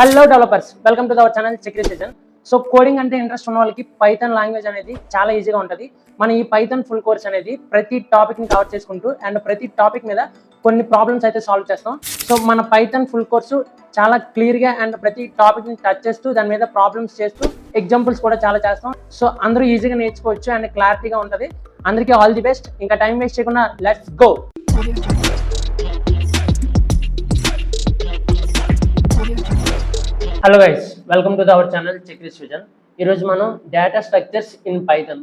Hello developers, welcome to our channel security season. So coding అంటే interest ఉన్న వాళ్ళకి Python language అనేది చాలా ఈజీగా ఉంటుంది. మన ఈ పైథాన్ ఫుల్ కోర్స్ అనేది ప్రతి టాపిక్ని కవర్ చేసుకుంటూ అండ్ ప్రతి టాపిక్ మీద కొన్ని ప్రాబ్లమ్స్ అయితే సాల్వ్ చేస్తాం. సో మన పైథాన్ ఫుల్ కోర్సు చాలా క్లియర్గా అండ్ ప్రతి టాపిక్ని టచ్ చేస్తూ దాని మీద ప్రాబ్లమ్స్ చేస్తూ ఎగ్జాంపుల్స్ కూడా చాలా చేస్తాం. సో అందరూ ఈజీగా నేర్చుకోవచ్చు అండ్ క్లారిటీగా ఉంటుంది. అందరికీ ఆల్ ది బెస్ట్. ఇంకా టైం వేస్ట్ చేయకుండా let's go. Hello guys, welcome to our channel security season. ఈరోజు మనం డేటా స్ట్రక్చర్స్ ఇన్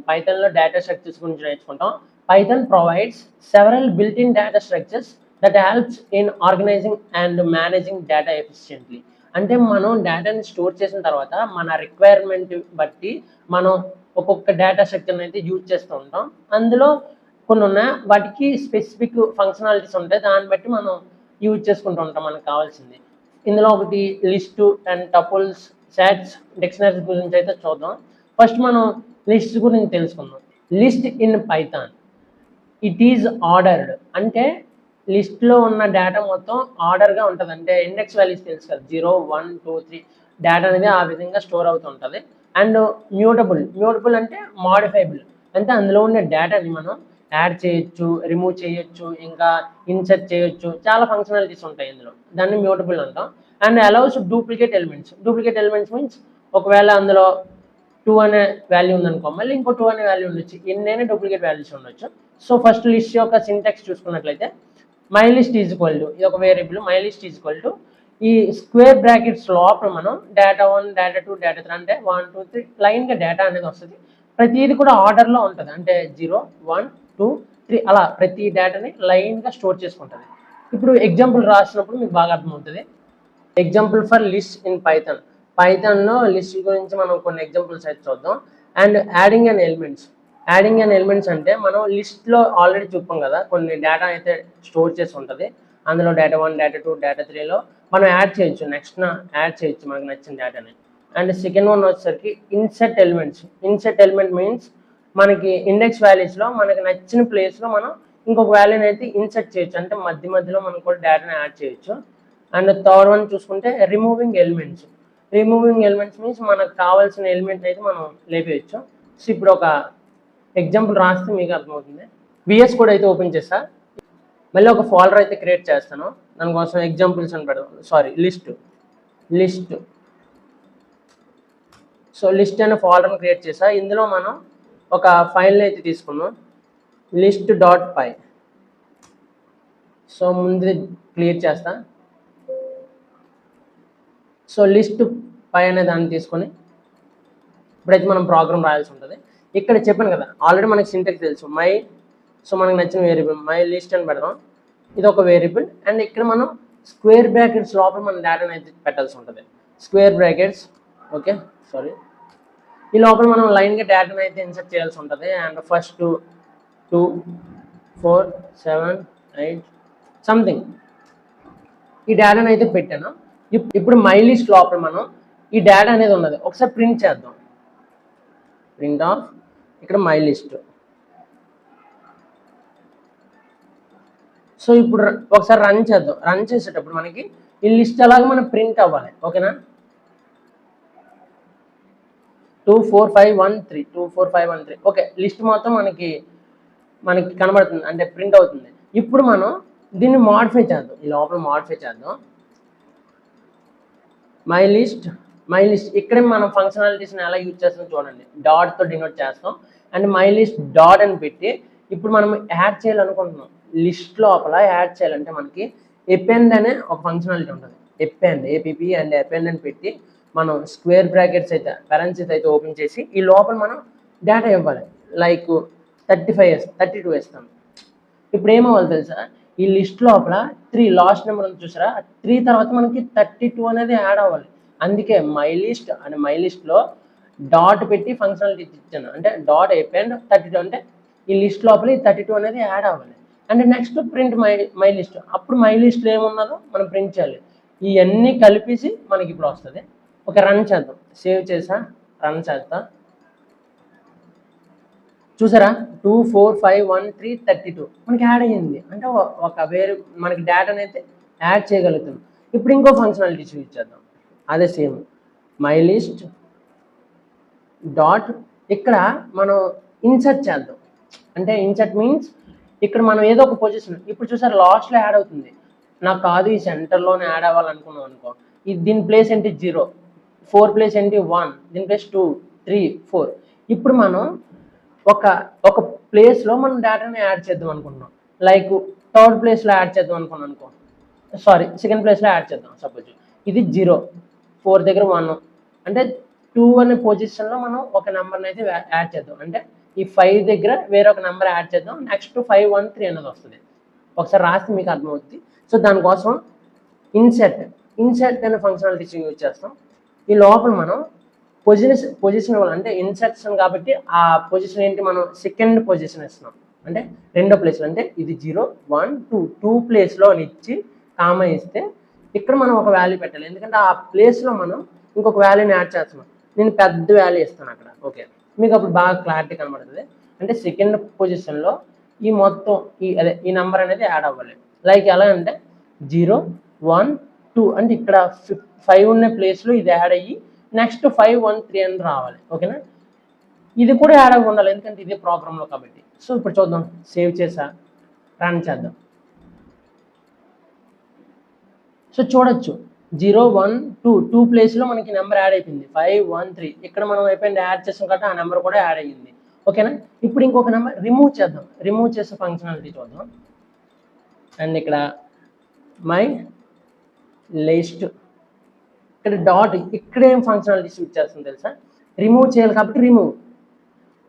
పైథాన్లో డేటా స్ట్రక్చర్స్ గురించి నేర్చుకుంటాం. Python provides several built in data structures that helps in organizing and managing data efficiently. అంటే మనం డేటాని store చేసిన తర్వాత మన రిక్వైర్మెంట్ బట్టి మనం ఒక్కొక్క డేటా స్ట్రక్చర్ని అయితే యూజ్ చేస్తూ ఉంటాం. అందులో కొన్ని ఉన్నాయి, వాటికి స్పెసిఫిక్ ఫంక్షనాలిటీస్ ఉంటాయి. దాన్ని బట్టి మనం యూజ్ చేసుకుంటూ ఉంటాం మనకు కావాల్సింది. ఇందులో ఒకటి list and tuples, sets, dictionaries గురించి అయితే చూద్దాం. ఫస్ట్ మనం లిస్ట్ గురించి తెలుసుకుందాం. List in Python it is ordered. అంటే లిస్ట్లో ఉన్న డేటా మొత్తం ఆర్డర్గా ఉంటుంది. అంటే ఇండెక్స్ వాల్యూస్ తెలుసు కదా, 0, 1, 2, 3 డేటా అనేది ఆ విధంగా స్టోర్ అవుతూ ఉంటుంది. అండ్ మ్యూటబుల్ అంటే మాడిఫైబుల్. అంటే అందులో ఉండే డేటాని మనం యాడ్ చేయొచ్చు, రిమూవ్ చేయొచ్చు, ఇంకా ఇన్సర్ట్ చేయొచ్చు. చాలా ఫంక్షనాలిటీస్ ఉంటాయి ఇందులో. దాన్ని మ్యూటబుల్ అంటాం. And allows duplicate elements means ఒకవేళ అందులో 2 అనే వాల్యూ ఉందనుకో, మళ్ళీ ఇంకో 2 అనే వాల్యూ ఉండొచ్చు. ఎన్నైనా డూప్లికేట్ వాల్యూస్ ఉండొచ్చు. సో ఫస్ట్ లిస్ట్ యొక్క సింటాక్స్ చూసుకున్నట్లయితే my list is equal to, ఇది ఒక variable, my list is equal to ఈ స్క్వేర్ బ్రాకెట్స్ లోపల మనం డేటా 1, డేటా 2, డేటా 3 అంటే 1, 2, 3 లైన్గా డేటా అనేది వస్తుంది. ప్రతిది కూడా ఆర్డర్లో ఉంటుంది. అంటే 0, 1, 2, 3 అలా ప్రతి డేటాని లైన్గా స్టోర్ చేసుకుంటుంది. ఇప్పుడు ఎగ్జాంపుల్ రాసినప్పుడు మీకు బాగా అర్థమవుతుంది. ఎగ్జాంపుల్ ఫర్ లిస్ట్ ఇన్ పైథాన్లో లిస్ట్ గురించి మనం కొన్ని ఎగ్జాంపుల్స్ అయితే చూద్దాం. అండ్ యాడింగ్ అండ్ ఎలిమెంట్స్ అంటే మనం లిస్ట్లో ఆల్రెడీ చూపాం కదా, కొన్ని డేటా అయితే స్టోర్ చేసి ఉంటుంది. అందులో డేటా 1, డేటా 2, డేటా 3లో మనం యాడ్ చేయొచ్చు, నెక్స్ట్ యాడ్ చేయొచ్చు మనకు నచ్చిన డేటాని. అండ్ సెకండ్ వన్ వచ్చేసరికి ఇన్సర్ట్ ఎలిమెంట్ మీన్స్ మనకి ఇండెక్స్ వాల్యూస్లో మనకి నచ్చిన ప్లేస్లో మనం ఇంకొక వాల్యూని అయితే ఇన్సర్ట్ చేయొచ్చు. అంటే మధ్యలో మనం కూడా డేటాని యాడ్ చేయొచ్చు. అండ్ థర్డ్ వన్ చూసుకుంటే రిమూవింగ్ ఎలిమెంట్స్ మీన్స్ మనకు కావాల్సిన ఎలిమెంట్ అయితే మనం లేపేయచ్చు. సో ఇప్పుడు ఒక ఎగ్జాంపుల్ రాస్తే మీకు అర్థమవుతుంది. విఎస్ కోడ్ అయితే ఓపెన్ చేస్తా, మళ్ళీ ఒక ఫోల్డర్ అయితే క్రియేట్ చేస్తాను. దానికోసం ఎగ్జాంపుల్స్ అని పెడతాం, లిస్ట్. సో లిస్ట్ అనే ఫోల్డర్ని క్రియేట్ చేసా. ఇందులో మనం ఒక ఫైల్ని అయితే తీసుకున్నాం, list.py. సో ముందు క్లియర్ చేస్తా. సో లిస్ట్.py అనే దాన్ని తీసుకొని ఇప్పుడైతే మనం ప్రోగ్రామ్ రాయాల్సి ఉంటుంది. ఇక్కడ చెప్పాను కదా, ఆల్రెడీ మనకి సింటాక్స్ తెలుసు. సో మనకు నచ్చిన వేరియబుల్ మై లిస్ట్ అని పెడదాం. ఇది ఒక వేరియబుల్. అండ్ ఇక్కడ మనం స్క్వేర్ బ్రాకెట్స్ లోపల మన డేటాని అయితే పెట్టాల్సి ఉంటుంది. స్క్వేర్ బ్రాకెట్స్ ఈ లోపల మనం లైన్గా డేటాని అయితే ఇన్సర్ట్ చేయాల్సి ఉంటుంది. అండ్ ఫస్ట్ 2, 4, 7, 8 సంథింగ్ ఈ డేటాని అయితే పెట్టాను. ఇప్పుడు మై లిస్ట్ లోపల మనం ఈ డేటా అనేది ఉన్నది. ఒకసారి ప్రింట్ చేద్దాం. ప్రింట్ ఆఫ్ ఇక్కడ మై లిస్ట్. సో ఇప్పుడు ఒకసారి రన్ చేద్దాం. రన్ చేసేటప్పుడు మనకి ఈ లిస్ట్ అలాగే మనం ప్రింట్ అవ్వాలి. ఓకేనా, 2, 4, 5, 1, 3 ఓకే. లిస్ట్ మొత్తం మనకి కనబడుతుంది, అంటే ప్రింట్ అవుతుంది. ఇప్పుడు మనం దీన్ని మాడిఫై చేద్దాం. ఈ లోపల మాడిఫై చేద్దాం. మై లిస్ట్ ఇక్కడే మనం ఫంక్షనాలిటీస్ని ఎలా యూజ్ చేస్తాం చూడండి. డాట్తో డినోట్ చేస్తాం. అండ్ మై లిస్ట్ డాట్ అని పెట్టి ఇప్పుడు మనం యాడ్ చేయాలనుకుంటున్నాం. లిస్ట్ లోపల యాడ్ చేయాలంటే మనకి ఎపెండ్ అనే ఒక ఫంక్షనాలిటీ ఉంటుంది. ఏపీపీ అండ్ ఎపెండ్ అని పెట్టి మనం స్క్వేర్ బ్రాకెట్స్ అయితే పెరెన్సీస్ అయితే ఓపెన్ చేసి ఈ లోపల మనం డేటా ఇవ్వాలి. లైక్ 32 వేస్తాం. ఇప్పుడు ఏమవ్వాలి తెలుసా, ఈ లిస్ట్ లోపల 3 లాస్ట్ నెంబర్ ఉంది చూసారా, 3 తర్వాత మనకి 32 అనేది యాడ్ అవ్వాలి. అందుకే మై లిస్ట్లో డాట్ పెట్టి ఫంక్షనాలిటీ ఇచ్చాను. అంటే డాట్ ఎపెండ్ 32 అంటే ఈ లిస్ట్ లోపల ఈ 32 అనేది యాడ్ అవ్వాలి. And next print my list. అప్పుడు మై లిస్ట్లో ఏమున్నదో మనం ప్రింట్ చేయాలి. ఇవన్నీ కలిపేసి మనకి ఇప్పుడు వస్తుంది. ఒక రన్ చేద్దాం. సేవ్ చేసా, రన్ చేద్దాం. చూసారా, 2, 4, 5, 1, 3, 32 మనకి యాడ్ అయ్యింది. అంటే ఒక మనకి డేటాని అయితే యాడ్ చేయగలుగుతాం. ఇప్పుడు ఇంకో ఫంక్షనాలిటీస్ యూజ్ చేద్దాం. అదే సేమ్ మై లిస్ట్ డాట్ ఇక్కడ మనం ఇన్సర్ట్ చేద్దాం. అంటే ఇన్సర్ట్ మీన్స్ ఇక్కడ మనం ఏదో ఒక పొజిషన్ ఇప్పుడు చూసారు లాస్ట్లో యాడ్ అవుతుంది. నాకు కాదు ఈ సెంటర్లోనే యాడ్ అవ్వాలనుకున్నాం అనుకో, దీని ప్లేస్ ఏంటి 0, 4 ప్లేస్ ఏంటి 1, దీని ప్లేస్ 2, 3, 4. ఇప్పుడు మనం ఒక ఒక ప్లేస్లో మనం డేటాని యాడ్ చేద్దాం అనుకుంటున్నాం. లైక్ థర్డ్ ప్లేస్లో యాడ్ చేద్దాం అనుకున్నాం అనుకో, సారీ సెకండ్ ప్లేస్లో యాడ్ చేద్దాం. సపోజ్ ఇది 0, 4 దగ్గర 1, అంటే 2 అనే పొజిషన్లో మనం ఒక నెంబర్ని అయితే యాడ్ చేద్దాం. అంటే ఈ 5 దగ్గర వేరొక నెంబర్ యాడ్ చేద్దాం. నెక్స్ట్ 5, 1, 3 అనేది వస్తుంది. ఒకసారి రాస్తే మీకు అర్థమవుతుంది. సో దానికోసం ఇన్సర్ట్ అనే ఫంక్షనాలిటీస్ యూజ్ చేస్తాం. ఈ లోపల మనం పొజిషన్ ఇవ్వాలి. అంటే ఇన్సర్షన్ కాబట్టి ఆ పొజిషన్ ఏంటి, మనం సెకండ్ పొజిషన్ ఇస్తున్నాం. అంటే రెండో ప్లేస్లో, అంటే ఇది 0, 1, 2 ప్లేస్లో అని ఇచ్చి కామా ఇస్తే ఇక్కడ మనం ఒక వాల్యూ పెట్టాలి. ఎందుకంటే ఆ ప్లేస్లో మనం ఇంకొక వాల్యూని యాడ్ చేస్తున్నాం. నేను పెద్ద వాల్యూ ఇస్తాను అక్కడ. ఓకే, మీకు అప్పుడు బాగా క్లారిటీ కనబడుతుంది. అంటే సెకండ్ పొజిషన్లో ఈ మొత్తం ఈ నెంబర్ అనేది యాడ్ అవ్వాలి. లైక్ ఎలా అంటే 0, 1, 2 అంటే ఇక్కడ 5 ఉన్న ప్లేస్లో ఇది యాడ్ అయ్యి నెక్స్ట్ 5, 1, 3 అని రావాలి. ఓకేనా, ఇది కూడా యాడ్ అవ్వ ఉండాలి ఎందుకంటే ఇదే ప్రోగ్రాంలో కాబట్టి. సో ఇప్పుడు చూద్దాం, సేవ్ చేసా, రన్ చేద్దాం. సో చూడొచ్చు 0, 1, 2 ప్లేస్లో మనకి నెంబర్ యాడ్ అయిపోయింది. 5, 1, 3 ఇక్కడ మనం అయిపోయింది యాడ్ చేసాం కాబట్టి ఆ నెంబర్ కూడా యాడ్ అయ్యింది. ఓకేనా, ఇప్పుడు ఇంకొక నెంబర్ రిమూవ్ చేద్దాం. రిమూవ్ చేసే ఫంక్షనాలిటీ చూద్దాం. అండ్ ఇక్కడ మై లిస్ట్ ఇక్కడ డాట్ ఇక్కడ ఏం ఫంక్షనాలిటీస్ యూజ్ చేస్తుంది తెలుసా, రిమూవ్ చేయాలి కాబట్టి రిమూవ్.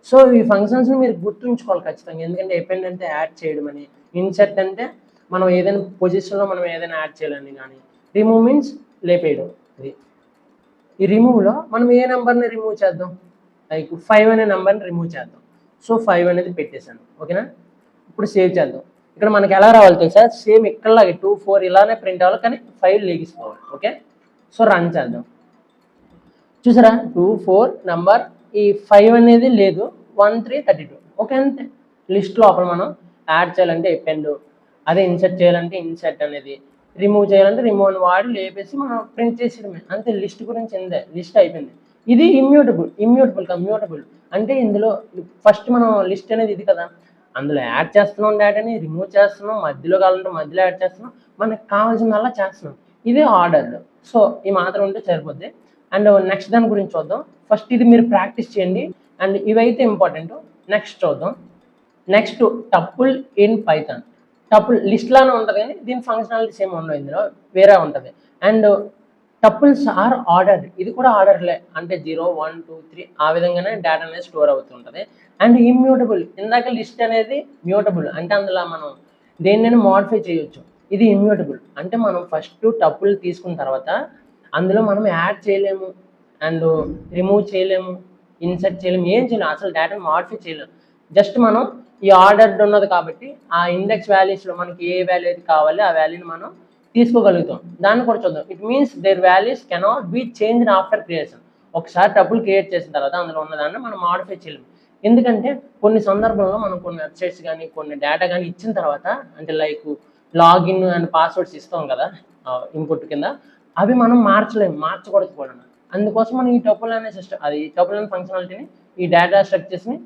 సో ఈ ఫంక్షన్స్ని మీరు గుర్తుంచుకోవాలి ఖచ్చితంగా. ఎందుకంటే ఎపెండ్ అంటే యాడ్ చేయడం అని, ఇన్సర్ట్ అంటే మనం ఏదైనా పొజిషన్లో మనం ఏదైనా యాడ్ చేయాలని, కానీ రిమూవ్ మీన్స్ లేపేయడం. ఇది ఈ రిమూవ్లో మనం ఏ నెంబర్ని రిమూవ్ చేద్దాం, లైక్ 5 అనే నెంబర్ని రిమూవ్ చేద్దాం. సో 5 అనేది పెట్టేశాను. ఓకేనా, ఇప్పుడు సేవ్ చేద్దాం. ఇక్కడ మనకి ఎలా రావాలి తెలుసా, సేమ్ ఇక్కడలాగే 2, 4 ఇలానే ప్రింట్ అవ్వాలి, కానీ 5 లెగిసిపోవాలి. ఓకే, సో రన్ చేద్దాం. చూసారా 2, 4 నెంబర్, ఈ 5 అనేది లేదు, 1, 3, 32. ఓకే, అంతే. లిస్ట్ లోపల మనం యాడ్ చేయాలంటే ఎపెండ్, అదే ఇన్సర్ట్ చేయాలంటే ఇన్సర్ట్ అనేది, రిమూవ్ చేయాలంటే రిమూవ్ అని వాడి లేపేసి మనం ప్రింట్ చేసేయడమే. అంతే, లిస్ట్ గురించి ఎందే, లిస్ట్ అయిపోయింది. ఇది కమ్యూటబుల్ అంటే ఇందులో ఫస్ట్ మనం లిస్ట్ అనేది ఇది కదా, అందులో యాడ్ చేస్తున్నాం డేటాని, రిమూవ్ చేస్తున్నాం, మధ్యలో కావాలంటే మధ్యలో యాడ్ చేస్తున్నాం, మనకు కావాల్సిందల్లా చేస్తున్నాం. ఇదే ఆర్డర్. సో ఈ మాత్రం ఉంటే సరిపోద్ది. అండ్ నెక్స్ట్ దాని గురించి చూద్దాం. ఫస్ట్ ఇది మీరు ప్రాక్టీస్ చేయండి, అండ్ ఇవైతే ఇంపార్టెంట్. నెక్స్ట్ చూద్దాం. Next tuple in Python. Tuple list లానే ఉంటుంది కానీ దీని ఫంక్షనాలిటీస్ ఏమి ఉండవు, ఇందులో వేరే ఉంటుంది. అండ్ టపుల్స్ ఆర్ ఆర్డర్, ఇది కూడా ఆర్డర్లే, అంటే 0, 1, 2, 3 ఆ విధంగానే డేటా అనేది స్టోర్ అవుతుంటుంది. అండ్ ఇమ్యూటబుల్, ఇందాక లిస్ట్ అనేది మ్యూటబుల్, అంటే అందులో మనం దేన్నైనా మోడిఫై చేయొచ్చు. ఇది ఇమ్యూటబుల్ అంటే మనం ఫస్ట్ టపుల్ తీసుకున్న తర్వాత అందులో మనం యాడ్ చేయలేము, అండ్ రిమూవ్ చేయలేము, ఇన్సర్ట్ చేయలేము, ఏం చేయలేము, అసలు డేటాను మోడిఫై చేయలేము. జస్ట్ మనం ఈ ఆర్డర్ ఉన్నది కాబట్టి ఆ ఇండెక్స్ వాల్యూస్లో మనకి ఏ వాల్యూ అయితే కావాలి ఆ వాల్యూని మనం తీసుకోగలుగుతాం. దాన్ని కూడా చూద్దాం. It means their values cannot be changed after creation. ఒకసారి టపుల్ క్రియేట్ చేసిన తర్వాత అందులో ఉన్నదాన్ని మనం మాడిఫై చేయలేము. ఎందుకంటే కొన్ని సందర్భంలో మనం కొన్ని వెబ్సైట్స్ కానీ కొన్ని డేటా కానీ ఇచ్చిన తర్వాత, అంటే లైక్ లాగిన్ అండ్ పాస్వర్డ్స్ ఇస్తాం కదా ఇన్పుట్ కింద, అవి మనం మార్చకూడదు కూడా. అందుకోసం మనం ఈ టపుల్ అనే సిస్టమ్, అది టపుల్ అనే ఫంక్షనాలిటీని ఈ డేటా స్ట్రక్చర్స్ని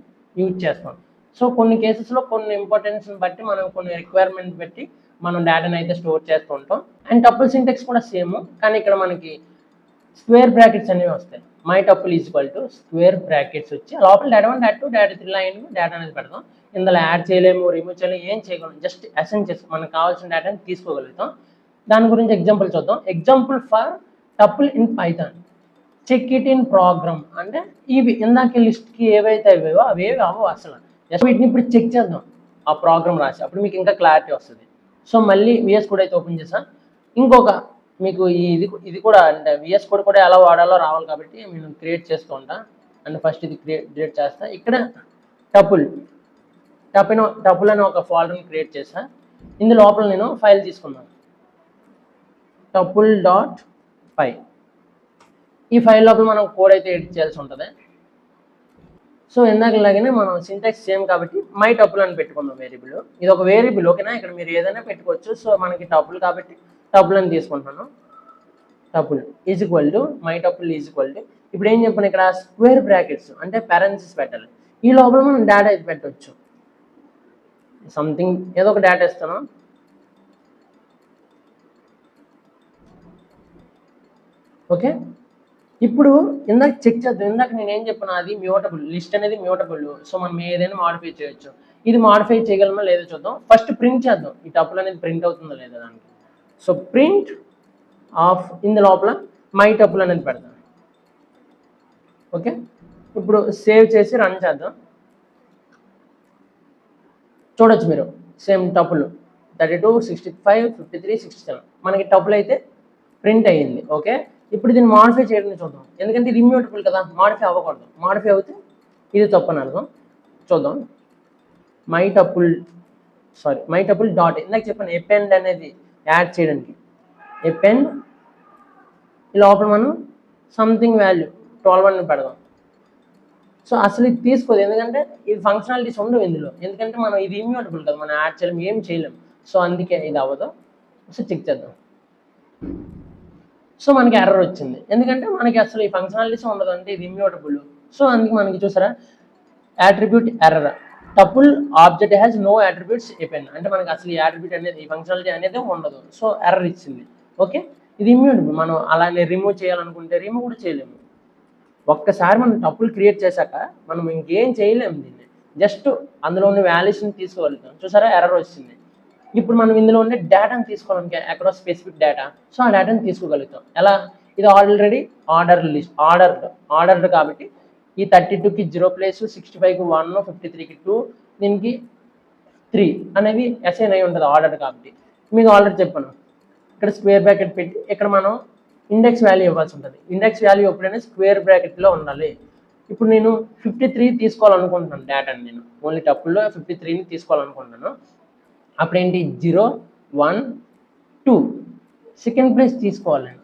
యూజ్ చేస్తాం. సో కొన్ని కేసెస్లో కొన్ని ఇంపార్టెన్స్ని బట్టి మనం కొన్ని రిక్వైర్మెంట్ బట్టి మనం డేటాని అయితే స్టోర్ చేస్తూ ఉంటాం. అండ్ టపుల్ సింటెక్స్ కూడా సేమ్, కానీ ఇక్కడ మనకి స్క్వేర్ బ్రాకెట్స్ అనేవి వస్తాయి. My tuple equal to square brackets వచ్చి లోపల data 1, data 2, data 3 line data అనేది పెడతాం. ఇందులో యాడ్ చేయలేము, రిమూవ్ చేయలేము, ఏం చేయగలం, జస్ట్ అసైన్ చేసి మనకు కావాల్సిన డేటాని తీసుకోగలుగుతాం. దాని గురించి ఎగ్జాంపుల్ చూద్దాం. Example for tuple in Python, check it in program. అంటే ఇవి ఇందాక లిస్ట్కి ఏవైతే అవేవో అవేవి అవ్వవు అసలు. జస్ట్ వీటిని ఇప్పుడు చెక్ చేద్దాం ఆ ప్రోగ్రామ్ రాసి, అప్పుడు మీకు ఇంకా క్లారిటీ వస్తుంది. సో మళ్ళీ విఎస్ కోడ్ అయితే ఓపెన్ చేసాను. ఇంకొక మీకు ఇది కూడా అంటే విఎస్ కోడ్ కూడా ఎలా వాడాలో రావాలి కాబట్టి నేను క్రియేట్ చేస్తూ ఉంటా. అండ్ ఫస్ట్ ఇది క్రియేట్ చేస్తా. ఇక్కడ టపుల్ అని ఒక ఫోల్డర్ని క్రియేట్ చేసా. ఇందు లోపల నేను ఫైల్ తీసుకున్నాను, tuple.py. ఈ ఫైల్ లోపల మనం కోడ్ అయితే ఎడిట్ చేయాల్సి ఉంటుంది. సో ఇందాకలాగానే మనం సింటాక్స్ సేమ్ కాబట్టి మై టపుల్ అని పెట్టుకున్నాం వేరియబుల్. ఇది ఒక వేరియబుల్, ఓకేనా, ఇక్కడ మీరు ఏదైనా పెట్టుకోవచ్చు. సో మనకి టపుల్ కాబట్టి టపుల్ అని తీసుకుంటున్నాను. Tuple is equal to my tuple is equal to ఇప్పుడు ఏం చెప్పాను ఇక్కడ స్క్వేర్ బ్రాకెట్స్ అంటే పారెంథసిస్ పెట్టాలి. ఈ లోపల మనం డేటా పెట్టవచ్చు. సంథింగ్ ఏదో ఒక డేటా ఇస్తాను. ఓకే, ఇప్పుడు ఇందాక చెక్ చేద్దాం. ఇందాక నేను ఏం చెప్పాను, అది మ్యూటబుల్ లిస్ట్ అనేది మ్యూటబుల్. సో మనం ఏదైనా మాడిఫై చేయొచ్చు. ఇది మాడిఫై చేయగలమా లేదో చూద్దాం. ఫస్ట్ ప్రింట్ చేద్దాం, ఈ టపుల్ అనేది ప్రింట్ అవుతుందో లేదో దానికి. సో ప్రింట్ ఆఫ్ ఇందు లోపల మై టపుల్ అనేది పెడదాం. ఓకే, ఇప్పుడు సేవ్ చేసి రన్ చేద్దాం. చూడొచ్చు మీరు సేమ్ టపుల్ 32, 65, 53, 67 మనకి టపుల్ అయితే ప్రింట్ అయ్యింది. ఓకే, ఇప్పుడు దీన్ని మాడిఫై చేయడం చూద్దాం. ఎందుకంటే ఇది ఇమ్యూటబుల్ కదా, మాడిఫై అవ్వకూడదు. మాడిఫై అవుతే ఇది తప్పు అని అర్థం. చూద్దాం. మై టపుల్ డాట్ ఇందాక చెప్పాను ఎపెండ్ అనేది యాడ్ చేయడానికి. ఎపెండ్ ఈ లోపల మనం సంథింగ్ వాల్యూ 12 అని పెడదాం. సో అసలు ఇది తీసుకోదు, ఎందుకంటే ఇది ఫంక్షనాలిటీస్ ఉండవు ఇందులో. ఎందుకంటే మనం ఇది ఇమ్యూటబుల్ కదా, మనం యాడ్ చేయలేం, ఏం చేయలేం. సో అందుకే ఇది అవ్వదు. సో చెక్ చేద్దాం. సో మనకి ఎర్రర్ వచ్చింది, ఎందుకంటే మనకి అసలు ఈ ఫంక్షనాలిటీస్ ఉండదు, అంటే ఇది ఇమ్యూటబుల్. సో అందుకే మనకి చూసారా attribute error. Tuple object has no attributes append, అంటే మనకి అసలు ఈ యాట్రిబ్యూట్ అనేది ఈ ఫంక్షనాలిటీ అనేది ఉండదు. సో ఎర్రర్ ఇచ్చింది. ఓకే, ఇది ఇమ్యూటబుల్. మనం అలానే రిమూవ్ చేయాలనుకుంటే రిమూవ్ కూడా చేయలేము. ఒక్కసారి మనం టపుల్ క్రియేట్ చేశాక మనం ఇంకేం చేయలేము దీన్ని. జస్ట్ అందులో ఉన్న వాల్యూస్ని తీసుకోగలుగుతాం. చూసారా ఎర్రర్ వచ్చింది. ఇప్పుడు మనం ఇందులో ఉండే డేటాను తీసుకోవడానికి ఎక్కడో స్పెసిఫిక్ డేటా, సో ఆ డేటాను తీసుకోగలుగుతాం. ఎలా? ఇది ఆల్రెడీ ఆర్డర్డ్ కాబట్టి ఈ 32కి 0 ప్లేస్, 65కి 1, 53కి 2, దీనికి 3 అనేవి అసైన్ అయి ఉంటుంది ఆర్డర్ కాబట్టి. మీకు ఆల్రెడీ చెప్పాను, ఇక్కడ స్క్వేర్ బ్రాకెట్ పెట్టి ఇక్కడ మనం ఇండెక్స్ వాల్యూ ఇవ్వాల్సి ఉంటుంది. ఇండెక్స్ వాల్యూ ఎప్పుడైనా స్క్వేర్ బ్రాకెట్లో ఉండాలి. ఇప్పుడు నేను 53 తీసుకోవాలనుకుంటున్నాను డేటాని, నేను ఓన్లీ టపుల్లో 53ని తీసుకోవాలనుకుంటున్నాను. అప్పుడేంటి 0, 1, 2 సెకండ్ ప్లేస్ తీసుకోవాలి నేను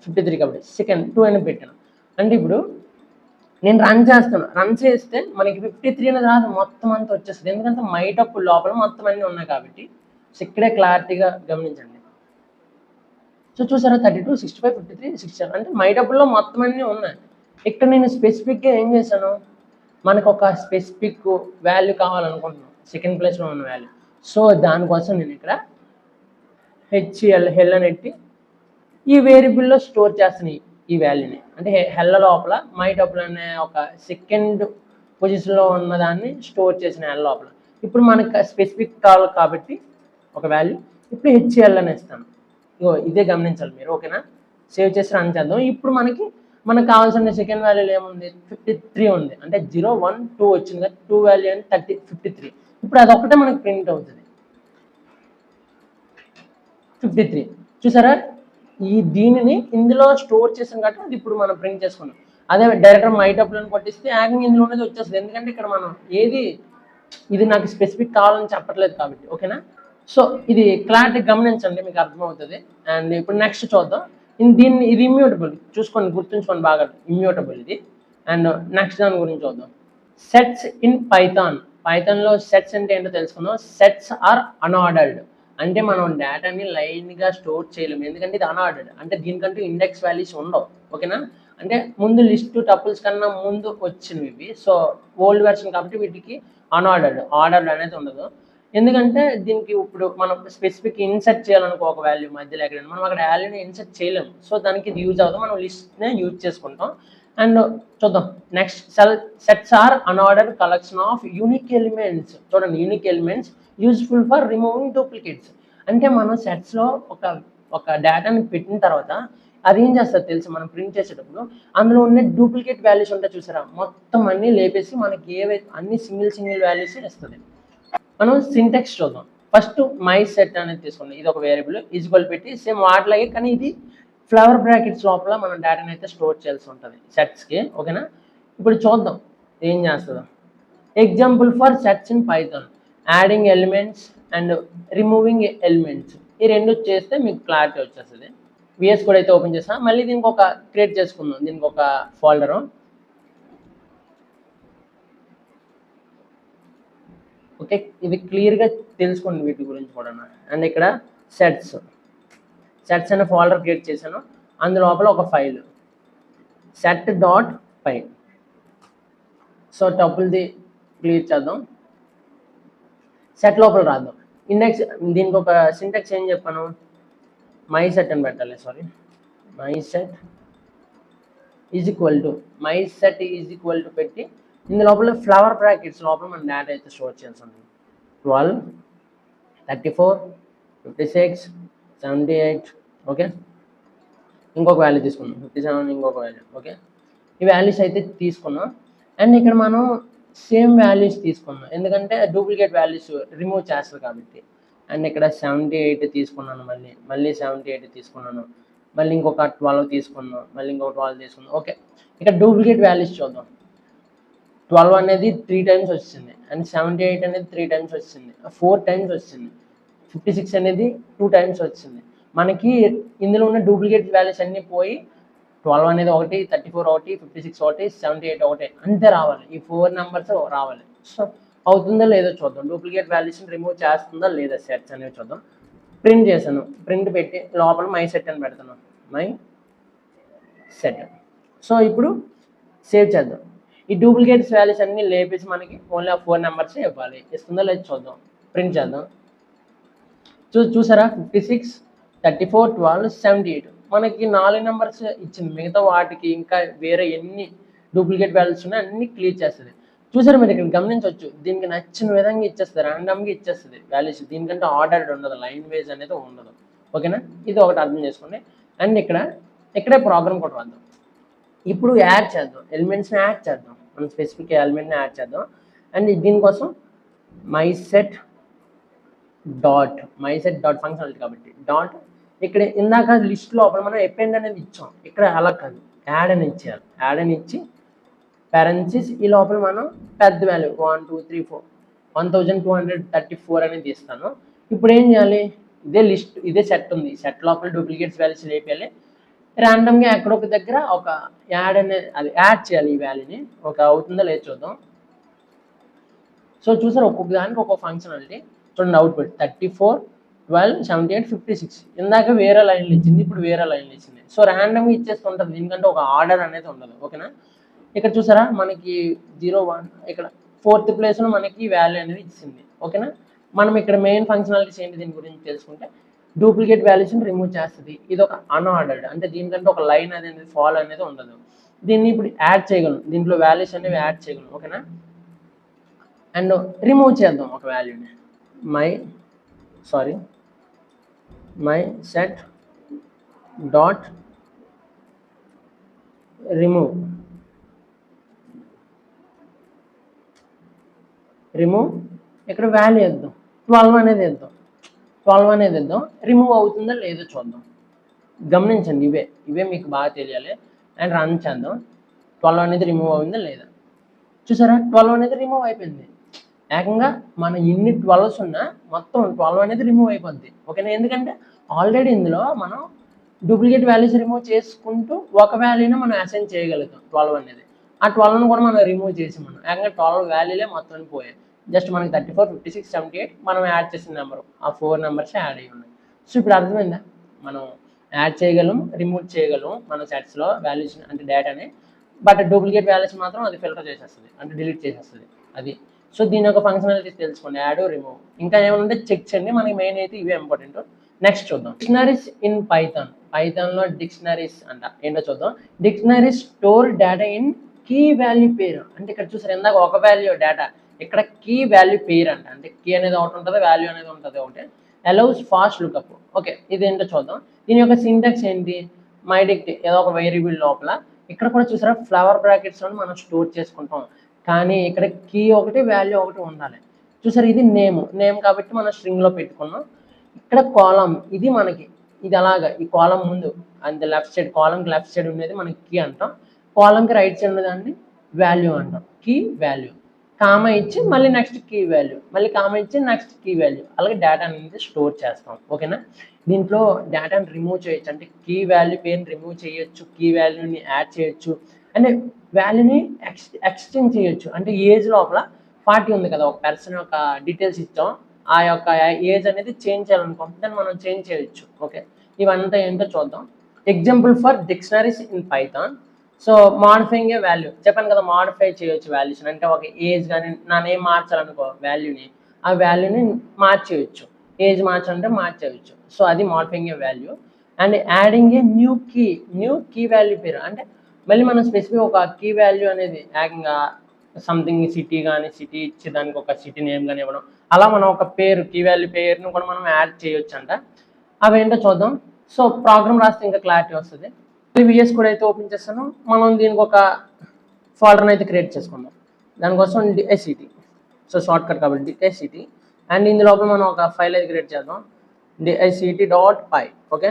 53 కాబట్టి సెకండ్ 2 అని పెట్టాను. అంటే ఇప్పుడు నేను రన్ చేస్తాను, రన్ చేస్తే మనకి 53 అనేది రాదు, మొత్తం అంతా వచ్చేస్తుంది. ఎందుకంటే మై టపుల్ లోపల మొత్తం అన్నీ ఉన్నాయి కాబట్టి. సో ఇక్కడే క్లారిటీగా గమనించండి. సో చూసారా 32, 65, 53, 67 అంటే మై టపుల్లో మొత్తం అన్నీ ఉన్నాయి. ఇక్కడ నేను స్పెసిఫిక్గా ఏం చేశాను, మనకు ఒక స్పెసిఫిక్ వాల్యూ కావాలనుకుంటున్నాను, సెకండ్ ప్లేస్లో ఉన్న వాల్యూ. సో దానికోసం నేను ఇక్కడ హెల్ అని పెట్టి ఈ వేరియబుల్లో స్టోర్ చేస్తాను ఈ వాల్యూని. అంటే హెల్ లోపల మై టపుల్ అనే ఒక సెకండ్ పొజిషన్లో ఉన్నదాన్ని స్టోర్ చేసిన హెల్ లోపల. ఇప్పుడు మనకు స్పెసిఫిక్ కావాలి కాబట్టి ఒక వాల్యూ, ఇప్పుడు హెచ్ఎల్ అని ఇస్తాను. ఇగో ఇదే గమనించాలి మీరు. ఓకేనా, సేవ్ చేసి రన్ చేద్దాం. ఇప్పుడు మనకు కావాల్సిన సెకండ్ వాల్యూలో ఏముంది, 53 ఉంది. అంటే 0, 1, 2 వచ్చింది కదా, 2 వాల్యూ అని 53. ఇప్పుడు అదొక్కటే మనకి ప్రింట్ అవుతుంది 53. చూసారా, దీనిని ఇందులో స్టోర్ చేసాం కాబట్టి అది ఇప్పుడు మనం ప్రింట్ చేసుకున్నాం. అదే డైరెక్టర్ మై టపుల్ అని కొట్టిస్తే యాగింగ్ ఇందులో ఉన్నది వచ్చేస్తుంది. ఎందుకంటే ఇక్కడ మనం ఇది నాకు స్పెసిఫిక్ కావాలని చెప్పట్లేదు కాబట్టి. ఓకేనా, సో ఇది క్లారిటీ గమనించండి, మీకు అర్థమవుతుంది. అండ్ ఇప్పుడు నెక్స్ట్ చూద్దాం. ఇది ఇమ్యూటబుల్, చూసుకోండి, గుర్తుంచుకోండి బాగా, ఇమ్యూటబుల్ ఇది. అండ్ నెక్స్ట్ దాని గురించి చూద్దాం. సెట్స్ ఇన్ పైథాన్లో సెట్స్ అంటే ఏంటో తెలుసుకుందాం. సెట్స్ ఆర్ అన్ఆర్డర్డ్, అంటే మనం డేటాని లైన్గా స్టోర్ చేయలేము, ఎందుకంటే ఇది అన్ఆర్డర్డ్. అంటే దీనికంటూ ఇండెక్స్ వాల్యూస్ ఉండవు. ఓకేనా, అంటే ముందు లిస్ట్ టపుల్స్ కన్నా ముందు వచ్చినవి ఇవి. సో ఓల్డ్ వెర్షన్ కాబట్టి వీటికి ఆర్డర్డ్ అనేది ఉండదు. ఎందుకంటే దీనికి ఇప్పుడు మనం స్పెసిఫిక్ ఇన్సర్ట్ చేయాలనుకో ఒక వాల్యూ మధ్యలో ఎక్కడ మనం అక్కడ వాల్యూని ఇన్సర్ట్ చేయలేము. సో దానికి ఇది యూజ్ అవుతుంది, మనం లిస్ట్నే యూజ్ చేసుకుంటాం. అండ్ చూద్దాం next. Sets are unordered collection of unique elements. చూడండి, unique elements useful for removing duplicates. అంటే మనం సెట్స్లో ఒక డేటాని పెట్టిన తర్వాత అది ఏం చేస్తుంది తెలుసు, మనం ప్రింట్ చేసేటప్పుడు అందులో ఉన్న డూప్లికేట్ వాల్యూస్ ఉంటాయి చూసారా, మొత్తం అన్నీ లేపేసి మనకి అన్ని సింగిల్ వాల్యూస్ ఇస్తుంది. మనం సింటాక్స్ చూద్దాం. ఫస్ట్ మై సెట్ అనేది తీసుకోండి, ఇది ఒక వేరియబుల్ ఈజ్వల్ పెట్టి సేమ్ వాటిలాగే, కానీ ఇది ఫ్లవర్ బ్రాకెట్స్ లోపల మనం డేటాని అయితే స్టోర్ చేయాల్సి ఉంటుంది సెట్స్కి. ఓకేనా, ఇప్పుడు చూద్దాం ఏం చేస్తుందో. Example for sets in Python, adding elements and removing elements. ఈ రెండు చేస్తే మీకు క్లారిటీ వచ్చేస్తుంది. విఎస్ కోడ్ అయితే ఓపెన్ చేస్తాం. మళ్ళీ దీనికి ఒక క్రియేట్ చేసుకుందాం, దీనికి ఒక ఫోల్డరు. ఓకే, ఇది క్లియర్గా తెలుసుకోండి వీటి గురించి కూడా. అండ్ ఇక్కడ సెట్స్ అనే ఫోల్డర్ క్రియేట్ చేశాను. అందులోపల ఒక ఫైల్ సెట్ డాట్ పై. సో టపుల్ది క్లియర్ చేద్దాం, సెట్ లోపల రాద్దాం. ఇండెక్స్ దీనికి ఒక సింటాక్స్ ఏం చెప్పాను, మై సెట్ అని పెట్టాలి. Sorry, my set is equal to పెట్టి ఇందు లోపల ఫ్లవర్ బ్రాకెట్స్ లోపల మన డేటా అయితే స్టోర్ చేయాల్సి ఉంటుంది. 12, 34, 56, 78. ఓకే, ఇంకొక వాల్యూ తీసుకున్నాం 57, ఇంకొక వాల్యూ. ఓకే, ఈ వాల్యూస్ అయితే తీసుకున్నాం. అండ్ ఇక్కడ మనం సేమ్ వాల్యూస్ తీసుకున్నాం, ఎందుకంటే డూప్లికేట్ వాల్యూస్ రిమూవ్ చేస్తారు కాబట్టి. అండ్ ఇక్కడ 78 తీసుకున్నాను, మళ్ళీ 78 తీసుకున్నాను, మళ్ళీ ఇంకొక 12 తీసుకున్నాం, మళ్ళీ ఇంకొక 12 తీసుకున్నాం. ఓకే, ఇక్కడ డూప్లికేట్ వాల్యూస్ చూద్దాం. 12 అనేది 3 టైమ్స్ వచ్చింది, అండ్ 78 అనేది 3 టైమ్స్ వచ్చింది, 4 టైమ్స్ వచ్చింది, 56 అనేది 2 టైమ్స్ వచ్చింది. మనకి ఇందులో ఉన్న డూప్లికేట్ వాల్యూస్ అన్నీ పోయి 12 అనేది ఒకటి, 34 ఒకటి, 56 ఒకటి, 78 ఒకటి అంతే రావాలి. ఈ 4 నెంబర్స్ రావాలి. సో అవుతుందో లేదో చూద్దాం, డూప్లికేట్ వాల్యూస్ని రిమూవ్ చేస్తుందా లేదా సెట్స్ అనేవి చూద్దాం. ప్రింట్ చేశాను, ప్రింట్ పెట్టి లోపల మై సెట్ అని పెడతాను, మై సెట్. సో ఇప్పుడు సేవ్ చేద్దాం. ఈ డూప్లికేట్స్ వాల్యూస్ అన్ని లేపేసి మనకి ఓన్లీ ఆ 4 నెంబర్స్ ఇవ్వాలి. ఇస్తుందో లేదో చూద్దాం, ప్రింట్ చేద్దాం. చూసారా, 56, 34, 12, 78 మనకి 4 నెంబర్స్ ఇచ్చింది. మిగతా వాటికి ఇంకా వేరే ఎన్ని డూప్లికేట్ వాల్యూస్ ఉన్నాయో అన్ని క్లియర్ చేస్తుంది. చూసారా, మీరు ఇక్కడ గమనించవచ్చు, దీనికి నచ్చిన విధంగా ఇచ్చేస్తుంది, ర్యాండమ్గా ఇచ్చేస్తుంది వాల్యూస్. దీనికంటే ఆర్డర్డ్ ఉండదు, లైన్ వేజ్ అనేది ఉండదు. ఓకేనా, ఇది ఒకటి అర్థం చేసుకోండి. అండ్ ఇక్కడే ప్రోగ్రామ్ కూడా రాద్దాం. ఇప్పుడు యాడ్ చేద్దాం, ఎలిమెంట్స్ని యాడ్ చేద్దాం, మనం స్పెసిఫిక్ ఎలిమెంట్ని యాడ్ చేద్దాం. అండ్ దీనికోసం మై సెట్ డాట్ ఫంక్షనాలిటీ కాబట్టి డాట్. ఇక్కడ ఇందాక లిస్ట్ లోపల మనం అపెండ్ అనేది ఇచ్చాం, ఇక్కడ అలా కాదు, యాడ్ అని ఇచ్చేయాలి. యాడ్ అని ఇచ్చి పారెంథసిస్ ఈ లోపల మనం పెద్ద వాల్యూ 1 2 3 4 1234 అనేది తీస్తాను. ఇప్పుడు ఏం చేయాలి, ఇదే లిస్ట్, ఇదే సెట్ ఉంది, సెట్ లోపల డూప్లికేట్స్ వాల్యూస్ లేపేయాలి. ర్యాండమ్గా ఎక్కడొక దగ్గర ఒక యాడ్ అనేది అది యాడ్ చేయాలి. ఈ వాల్యూని ఒక అవుతుందో లేదు చూద్దాం. సో చూసారు, ఒక్కొక్క దానికి ఒక్కొక్క ఫంక్షనాలిటీ. చూడండి, అవుట్పుట్ 34, 12, 78, 56. ఇందాక వేరే లైన్లు ఇచ్చింది, ఇప్పుడు వేరే లైన్లు ఇచ్చింది. సో ర్యాండమ్గా ఇచ్చేస్తుంటుంది, దీనికంటే ఒక ఆర్డర్ అనేది ఉండదు. ఓకేనా, ఇక్కడ చూసారా మనకి 0 1 ఇక్కడ 4th ప్లేస్లో మనకి వాల్యూ అనేది ఇచ్చింది. ఓకేనా, మనం ఇక్కడ మెయిన్ ఫంక్షనాలిటీస్ ఏంటి దీని గురించి తెలుసుకుంటే, డూప్లికేట్ వాల్యూస్ని రిమూవ్ చేస్తుంది. ఇది ఒక అన్ఆర్డర్డ్, అంటే దీనికంటే ఒక లైన్ అనేది ఫాలో అనేది ఉండదు. దీన్ని ఇప్పుడు యాడ్ చేయగలను, దీంట్లో వాల్యూస్ అనేవి యాడ్ చేయగలను. ఓకేనా, అండ్ రిమూవ్ చేద్దాం ఒక వాల్యూని, మై సెట్ డాట్ రిమూవ్ ఇక్కడ వాల్యూ వేద్దాం, 12 అనేది వేద్దాం. రిమూవ్ అవుతుందో లేదో చూద్దాం. గమనించండి, ఇవే మీకు బాగా తెలియాలి. అండ్ రన్ చేద్దాం, 12 అనేది రిమూవ్ అవుతుందా లేదా. చూసారా, 12 అనేది రిమూవ్ అయిపోయింది. ఏకంగా మన ఎన్ని 12s ఉన్నా మొత్తం 12 అనేది రిమూవ్ అయిపోద్ది. ఓకేనా, ఎందుకంటే ఆల్రెడీ ఇందులో మనం డూప్లికేట్ వాల్యూస్ రిమూవ్ చేసుకుంటూ ఒక వాల్యూని మనం అసైన్ చేయగలుగుతాం. 12 అనేది, ఆ 12ను కూడా మనం రిమూవ్ చేసి ఏకంగా 12 వాల్యూలే మొత్తం పోయాయి. జస్ట్ మనకి 34, 56, 78 మనం యాడ్ చేసిన నెంబరు, ఆ 4 నెంబర్స్ యాడ్ అయ్యి ఉన్నాయి. సో ఇప్పుడు అర్థమైందా, మనం యాడ్ చేయగలం, రిమూవ్ చేయగలం మన సెట్స్లో వాల్యూస్ అంటే డేటాని. బట్ డూప్లికేట్ వాల్యూస్ మాత్రం అది ఫిల్టర్ చేసేస్తుంది, అంటే డిలీట్ చేసేస్తుంది అది. సో దీని యొక్క ఫంక్షనాలిటీస్ తెలుసుకోండి, యాడ్, రిమూవ్. ఇంకా ఏమైనా చెక్ చేయండి, మనకి మెయిన్ అయితే ఇవే ఇంపార్టెంట్. నెక్స్ట్ చూద్దాం, డిక్షనరీస్ ఇన్ పైథాన్లో డిక్షనరీస్ అంట ఏంటో చూద్దాం. Dictionaries store data in key value pair. అంటే ఇక్కడ చూసారు, ఇందాక ఒక వాల్యూ డేటా, ఇక్కడ కీ వాల్యూ పేరు అంట. అంటే కీ అనేది ఒకటి ఉంటుంది, వాల్యూ అనేది ఉంటుంది ఒకటి. Allows fast lookup. ఓకే, ఇదేంటో చూద్దాం. దీని యొక్క సింటాక్స్ ఏంటి, మైడిక్ట్ ఏదో ఒక వేరియబుల్ లోపల. ఇక్కడ కూడా చూసారా, ఫ్లవర్ బ్రాకెట్స్లో మనం స్టోర్ చేసుకుంటాం, కానీ ఇక్కడ కీ ఒకటి వాల్యూ ఒకటి ఉండాలి. చూసారు, ఇది నేమ్ కాబట్టి మనం స్ట్రింగ్లో పెట్టుకున్నాం. ఇక్కడ కాలం, ఇది మనకి ఇది అలాగా, ఈ కాలం ముందు అంతే లెఫ్ట్ సైడ్, కాలంకి లెఫ్ట్ సైడ్ ఉండేది మనకి కీ అంటాం, కాలంకి రైట్ సైడ్ ఉండేదాన్ని వాల్యూ అంటాం. కీ వాల్యూ కామా ఇచ్చి మళ్ళీ నెక్స్ట్ కీ వాల్యూ, మళ్ళీ కామా ఇచ్చి నెక్స్ట్ కీ వాల్యూ, అలాగే డేటా అనేది స్టోర్ చేస్తాం. ఓకేనా, దీంట్లో డేటాని రిమూవ్ చేయొచ్చు, అంటే కీ వాల్యూ పేరుని రిమూవ్ చేయొచ్చు, కీ వాల్యూని యాడ్ చేయొచ్చు, అంటే వాల్యూని ఎక్స్టెండ్ చేయొచ్చు. అంటే ఏజ్ లోపల 40 ఉంది కదా, ఒక పర్సన్ యొక్క డీటెయిల్స్ ఇచ్చాం, ఆ యొక్క ఏజ్ అనేది చేంజ్ చేయాలనుకుంటే దాన్ని మనం చేంజ్ చేయొచ్చు. ఓకే, ఇవంతా ఏంటో చూద్దాం. Example for dictionaries in Python. So modifying a value చెప్పాను కదా, మాడిఫై చేయొచ్చు వాల్యూస్. అంటే ఒక ఏజ్ కానీ నా నేమ్ మార్చాలనుకో వాల్యూని, ఆ వాల్యూని మార్చేయచ్చు. ఏజ్ మార్చాలంటే మార్చేయచ్చు. సో అది modifying a value. And adding a new key value pair, అంటే మళ్ళీ మనం స్పెసిఫిక్ ఒక కీ వాల్యూ అనేది ఏకంగా సంథింగ్ సిటీ కానీ సిటీ ఇచ్చి దానికి ఒక సిటీ నేమ్ కానీ ఇవ్వడం, అలా మనం ఒక పేరు కీ వాల్యూ పేరును కూడా మనం యాడ్ చేయొచ్చు అంట. అవేంటో చూద్దాం. సో ప్రోగ్రామ్ రాస్తే ఇంకా క్లారిటీ వస్తుంది. విఎస్ కూడా అయితే ఓపెన్ చేస్తాను. మనం దీనికి ఒక ఫోల్డర్ని అయితే క్రియేట్ చేసుకుందాం. దానికోసం డిఐసిటీ, సో షార్ట్ కట్ కాబట్టి డిఐసిటీ. అండ్ ఇందు లోపల మనం ఒక ఫైల్ అయితే క్రియేట్ చేద్దాం, dict.py. ఓకే,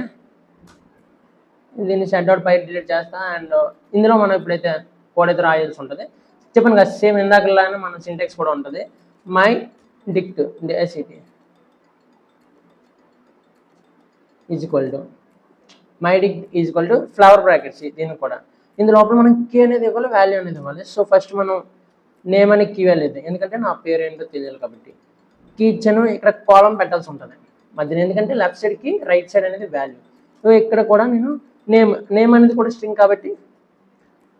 దీన్ని set.py డిలీట్ చేస్తా. అండ్ ఇందులో మనం ఇప్పుడైతే కోడ్ అయితే రాయాల్సి ఉంటుంది. చెప్పాను కదా, సేమ్ ఇందాకలానే మన సింటెక్స్ కూడా ఉంటుంది. My డిక్ట్ dict is equal to mydict is equal to flower brackets. దీనికి కూడా ఇందు లోపల మనం కీ అనేది ఇవ్వాలి, వాల్యూ అనేది ఇవ్వాలి. సో ఫస్ట్ మనం నేమ్ అని కీ వాల్యూ ఇద్దాం, ఎందుకంటే నా పేరు ఏంటో తెలియాలి కాబట్టి. కీ ఇచ్చాను, ఇక్కడ కాలం పెట్టాల్సి ఉంటుంది మధ్యన, ఎందుకంటే లెఫ్ట్ సైడ్కి రైట్ సైడ్ అనేది వాల్యూ. సో ఇక్కడ కూడా నేను నేమ్ అనేది కూడా స్ట్రింగ్ కాబట్టి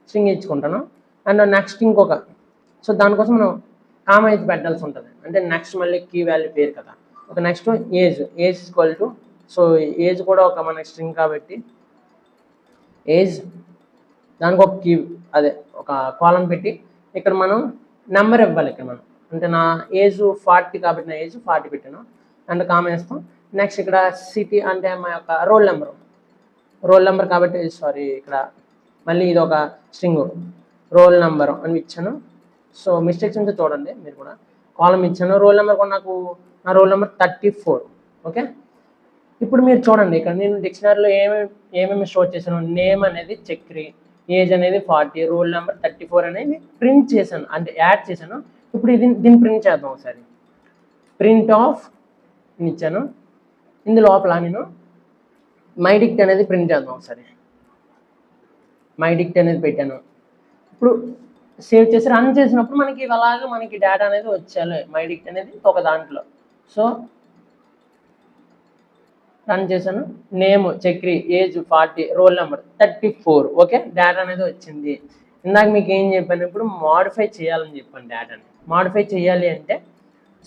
స్ట్రింగ్ ఇచ్చుకుంటాను. అండ్ నెక్స్ట్ ఇంకొక, సో దానికోసం మనం కామ అయితే పెట్టాల్సి ఉంటుంది, అంటే నెక్స్ట్ మళ్ళీ కీ వాల్యూ పేరు కదా. ఒక next age equal to, so age కూడా ఒక మన స్ట్రింగ్ కాబట్టి ఏజ్, దానికి ఒక కీ అదే ఒక కాలం పెట్టి ఇక్కడ మనం నెంబర్ ఇవ్వాలి. ఇక్కడ మనం అంటే నా ఏజ్ 40 కాబట్టి నా ఏజ్ 40 పెట్టాను అండ్ కామ వేస్తాం. నెక్స్ట్ ఇక్కడ సిటీ అంటే మా యొక్క రోల్ నెంబర్ కాబట్టి సారీ, ఇక్కడ మళ్ళీ ఇది ఒక స్ట్రింగ్ రోల్ నెంబర్ అని ఇచ్చాను. సో మిస్టేక్స్ ఉంటే చూడండి మీరు కూడా. కాలం ఇచ్చాను, రోల్ నెంబర్ కూడా నాకు నా రోల్ నెంబర్ 34. ఓకే, ఇప్పుడు మీరు చూడండి ఇక్కడ నేను డిక్షనరీలో ఏమేమి స్టోర్ చేశాను. నేమ్ అనేది చక్రి, ఏజ్ అనేది 40, రోల్ నెంబర్ 34 అనేది ప్రింట్ చేశాను, అంటే యాడ్ చేశాను. ఇప్పుడు దీన్ని ప్రింట్ చేద్దాం ఒకసారి. ప్రింట్ ఆఫ్ ఇచ్చాను. ఇందు లోపల నేను mydict అనేది ప్రింట్ చేద్దాం ఒకసారి. mydict అనేది పెట్టాను. ఇప్పుడు సేవ్ చేసి రన్ చేసినప్పుడు మనకి అలాగా మనకి డేటా అనేది వచ్చేయాలి mydict అనేది ఒక దాంట్లో. సో రన్ చేశాను, name Chakri, age 40, roll number 34. Okay, data అనేది వచ్చింది. ఇందాక మీకు ఏం చెప్పాను, ఇప్పుడు మాడిఫై చేయాలని చెప్పాను. డేటాని మాడిఫై చేయాలి అంటే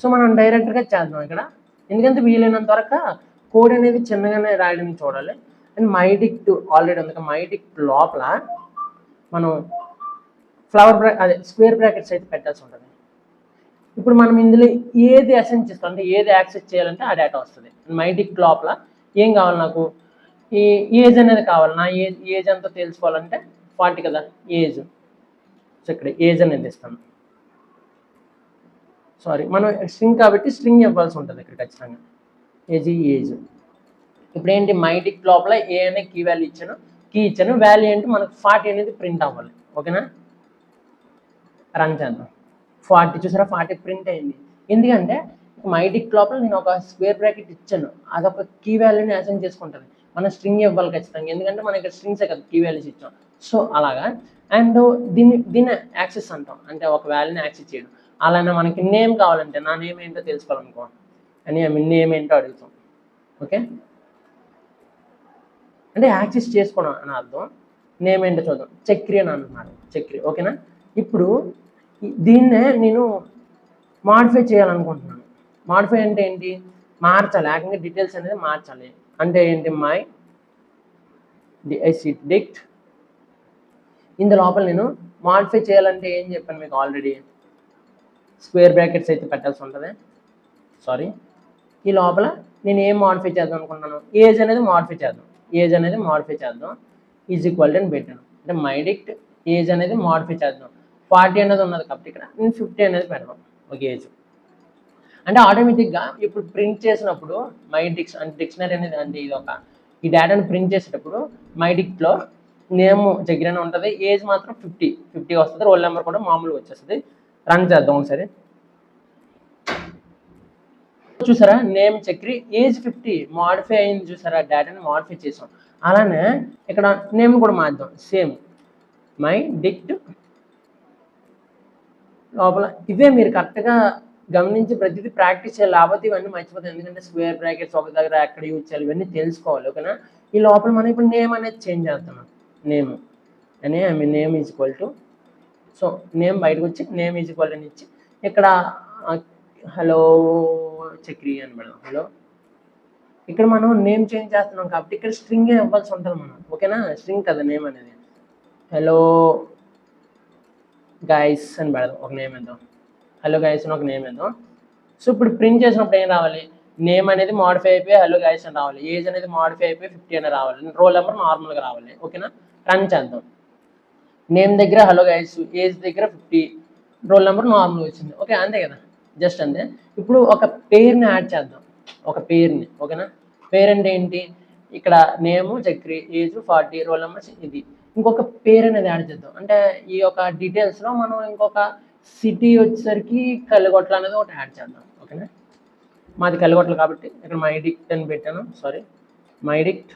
సో మనం డైరెక్ట్గా చేద్దాం ఇక్కడ, ఎందుకంటే వీలైనంత వరకు కోడ్ అనేది చిన్నగానే రాయడం చూడాలి. అండ్ mydict ఆల్రెడీ ఉంది, mydict లోపల మనం అదే స్క్వేర్ బ్రాకెట్స్ అయితే పెట్టాల్సి ఉంటుంది. ఇప్పుడు మనం ఇందులో ఏది అసైన్ చేస్తాం అంటే ఏది యాక్సెస్ చేయాలంటే ఆ డేటా వస్తుంది. mydict లోపల ఏం కావాలి, నాకు ఈ ఏజ్ అనేది కావాలి. నా ఏజ్ ఎంతో తెలుసుకోవాలంటే 40 కదా ఏజ్. సో ఇక్కడ ఏజ్ అనేది ఇస్తాను. సారీ, మనం స్ట్రింగ్ కాబట్టి స్ట్రింగ్ ఇవ్వాల్సి ఉంటుంది ఇక్కడ ఖచ్చితంగా. ఏజ్. ఇప్పుడు ఏంటి, mydict లోపల ఏ అనే కీ వాల్యూ ఇచ్చాను, వాల్యూ ఏంటి మనకు 40 అనేది ప్రింట్ అవ్వాలి. ఓకేనా, రన్ చేద్దాం. 40 చూసారా, 40 ప్రింట్ అయింది. ఎందుకంటే mydict లోపల నేను ఒక స్క్వేర్ బ్రాకెట్ ఇచ్చాను, అదొక కీ వాల్యూని అసైన్ చేసుకుంటుంది. మనం స్ట్రింగ్ ఇవ్వాలి ఖచ్చితంగా, ఎందుకంటే మనం ఇక్కడ స్ట్రింగ్సే కదా కీ వాల్యూస్ ఇచ్చాం. సో అలాగా. అండ్ దీన్ని యాక్సెస్ అంటాం, అంటే ఒక వాల్యూని యాక్సెస్ చేయడం. అలానే మనకి నేమ్ కావాలంటే నా నేమ్ ఏంటో తెలుసుకోవాలనుకో అని నేమ్ ఏంటో అడుగుతాం. ఓకే, అంటే యాక్సెస్ చేసుకోవడం అని అర్థం. నేమ్ ఏంటో చూద్దాం, చక్రి అని అంటున్నాడు, చక్రి. ఓకేనా, ఇప్పుడు దీన్నే నేను మాడిఫై చేయాలనుకుంటున్నాను. మాడిఫై అంటే ఏంటి, మార్చాలి, ఏకంగా డీటెయిల్స్ అనేది మార్చాలి. అంటే ఏంటి, mydict ఇందు లోపల నేను మాడిఫై చేయాలంటే ఏం చెప్పాను మీకు ఆల్రెడీ, స్క్వేర్ బ్రాకెట్స్ అయితే పెట్టాల్సి ఉంటుంది. సారీ, ఈ లోపల నేను ఏం మాడిఫై చేద్దాం అనుకుంటున్నాను, ఏజ్ అనేది మాడిఫై చేద్దాం. ఈజ్ ఈక్వల్ అని పెట్టాను, అంటే mydict ఏజ్ అనేది మాడిఫై చేద్దాం. 40 అనేది ఉన్నది కాబట్టి ఇక్కడ నేను 50 అనేది పెడదాం ఒక ఏజ్. అంటే ఆటోమేటిక్గా ఇప్పుడు ప్రింట్ చేసినప్పుడు డిక్షనరీ అనేది అంటే ఈ డేటాను ప్రింట్ చేసేటప్పుడు mydict-లో నేమ్ చక్రి అని ఉంటుంది, ఏజ్ మాత్రం 50 వస్తుంది, రోల్ నెంబర్ కూడా మామూలుగా వచ్చేస్తుంది. రన్ చేద్దాం ఒకసారి. చూసారా, నేమ్ చక్రి, ఏజ్ 50 మాడిఫై అయింది. చూసారా, డేటాని మాడిఫై చేసాం. అలానే ఇక్కడ నేమ్ కూడా మార్దాం, సేమ్ mydict లోపల ఇవే మీరు కరెక్ట్గా గమనించి ప్రతిదీ ప్రాక్టీస్ చేయాలి, లేకపోతే ఇవన్నీ మర్చిపోతాం. ఎందుకంటే స్క్వేర్ బ్రాకెట్స్ ఒక దగ్గర ఎక్కడ యూజ్ చేయాలి ఇవన్నీ తెలుసుకోవాలి. ఓకేనా? ఈ లోపల మనం ఇప్పుడు నేమ్ అనేది చేంజ్ చేస్తున్నాం. Name name is equal to, so name బయటకు వచ్చి నేమ్ ఈజ్ ఈక్వల్ అని ఇచ్చి ఇక్కడ హలో చక్రి అని పెడదాం. హలో, ఇక్కడ మనం నేమ్ చేంజ్ చేస్తున్నాం కాబట్టి ఇక్కడ స్ట్రింగ్ ఇవ్వాల్సి ఉంటుంది మనం. ఓకేనా? స్ట్రింగ్ కదా నేమ్ అనేది. హలో గైస్ అని పెడదాం, ఒక నేమ్ ఇద్దాం. హలో గైస్ అని ఒక నేమ్ ఇద్దాం. సో ఇప్పుడు ప్రింట్ చేసినప్పుడు ఏం రావాలి? నేమ్ అనేది మాడిఫై అయిపోయి హలో గైస్ అని రావాలి, ఏజ్ అనేది మాడిఫై అయిపోయి 50 అని రావాలి, రోల్ నెంబర్ నార్మల్గా రావాలి. ఓకేనా? రన్ చేద్దాం. నేమ్ దగ్గర హలో గైస్, ఏజ్ దగ్గర 50, రోల్ నెంబర్ నార్మల్గా వచ్చింది. ఓకే, అంతే కదా, జస్ట్ అంతే. ఇప్పుడు ఒక పేరుని యాడ్ చేద్దాం, ఒక పేరుని. ఓకేనా? పేరు అంటే ఏంటి? ఇక్కడ నేము చక్రి, ఏజ్ 40, రోల్ నెంబర్ ఇది. ఇంకొక పేరు అనేది యాడ్ చేద్దాం. అంటే ఈ యొక్క డీటెయిల్స్లో మనం ఇంకొక సిటీ వచ్చేసరికి కల్లిగొట్ల అనేది ఒకటి యాడ్ చేద్దాం. ఓకేనా? మాది కల్లిగొట్ల కాబట్టి ఇక్కడ మైడిక్ట్ అని పెట్టాను. సారీ, మైడిక్ట్.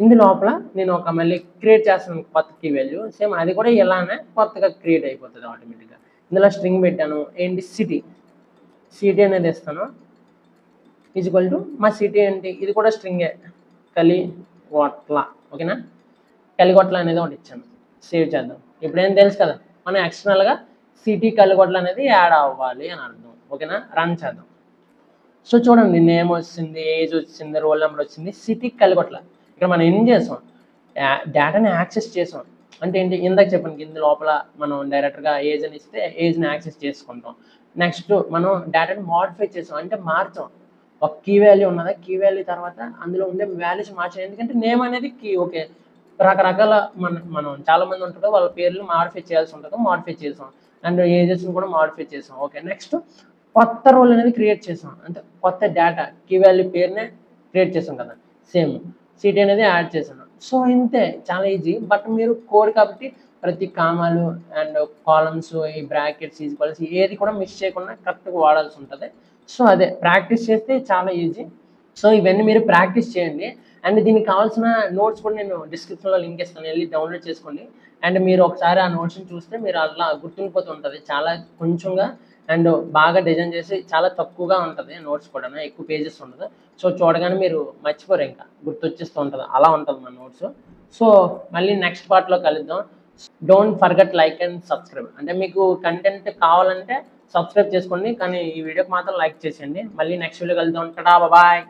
ఇందు లోపల నేను ఒక మళ్ళీ క్రియేట్ చేస్తాను కొత్త కీ వాల్యూ. సేమ్ అది కూడా ఇలానే కొత్తగా క్రియేట్ అయిపోతుంది ఆటోమేటిక్గా. ఇందులో స్ట్రింగ్ పెట్టాను, ఏంటి సిటీ, సిటీ అనేది ఇస్తాను. ఈజ్ ఈక్వల్ టు మా సిటీ ఏంటి, ఇది కూడా స్ట్రింగే, కలిగొట్ల. ఓకేనా? కలిగొట్ల అనేది ఒకటి ఇచ్చాను. సేవ్ చేద్దాం. ఇప్పుడు ఏం తెలుసు కదా, మనం ఎక్స్టర్నల్గా సిటీ కలిగొట్ల అనేది యాడ్ అవ్వాలి అని అర్థం. ఓకేనా? రన్ చేద్దాం. సో చూడండి, నేమ్ వచ్చింది, ఏజ్ వచ్చింది, రోల్ నెంబర్ వచ్చింది, సిటీ కలిగొట్ల. ఇక్కడ మనం ఏం చేసాం? డేటాని యాక్సెస్ చేసాం. అంటే ఏంటి? ఇందాక చెప్పండి, ఇందు లోపల మనం డైరెక్ట్గా ఏజ్ అని ఇస్తే ఏజ్ని యాక్సెస్ చేసుకుంటాం. నెక్స్ట్ మనం డేటాని మోడిఫై చేసాం, అంటే మార్చాం. ఒక కీ వాల్యూ ఉన్నదా, కీ వాల్యూ తర్వాత అందులో ఉండే వాల్యూస్ మార్చాం. ఎందుకంటే నేమ్ అనేది కీ. ఓకే, రకరకాల మనం చాలా మంది ఉంటారు, వాళ్ళ పేర్లు మాడిఫై చేయాల్సి ఉంటుంది, మాడిఫై చేసాం. అండ్ ఏజెస్ని కూడా మాడిఫై చేసాం. ఓకే, నెక్స్ట్ కొత్త రోల్ అనేది క్రియేట్ చేసాం, అంటే కొత్త డేటా కీ వాల్యూ పేరునే క్రియేట్ చేసాం కదా, సేమ్ సిటీ అనేది యాడ్ చేసాను. సో ఇంతే, చాలా ఈజీ. బట్ మీరు కోడ్ కాబట్టి ప్రతి కామాలు అండ్ కాలమ్స్, ఈ బ్రాకెట్స్, ఈక్వల్స్ ఏది కూడా మిస్ చేయకుండా కరెక్ట్గా వాడాల్సి ఉంటుంది. సో అదే ప్రాక్టీస్ చేస్తే చాలా ఈజీ. సో ఇవన్నీ మీరు ప్రాక్టీస్ చేయండి. అండ్ దీనికి కావాల్సిన నోట్స్ కూడా నేను డిస్క్రిప్షన్లో లింక్ ఇస్తాను, వెళ్ళి డౌన్లోడ్ చేసుకోండి. అండ్ మీరు ఒకసారి ఆ నోట్స్ని చూస్తే మీరు అలా గుర్తుండిపోతూ ఉంటుంది, చాలా కొంచెంగా అండ్ బాగా డిజైన్ చేసి చాలా తక్కువగా ఉంటుంది నోట్స్ కూడా, ఎక్కువ పేజెస్ ఉండదు. సో చూడగానే మీరు మర్చిపోరు, ఇంకా గుర్తొచ్చేస్తూ ఉంటుంది, అలా ఉంటుంది మన నోట్స్. సో మళ్ళీ నెక్స్ట్ పార్ట్లో కలుద్దాం. Don't forget like and subscribe. అంటే మీకు కంటెంట్ కావాలంటే సబ్స్క్రైబ్ చేసుకోండి, కానీ ఈ వీడియోకి మాత్రం లైక్ చేసేయండి. మళ్ళీ నెక్స్ట్ వీడియో కలుద్దాం. Tada, bye.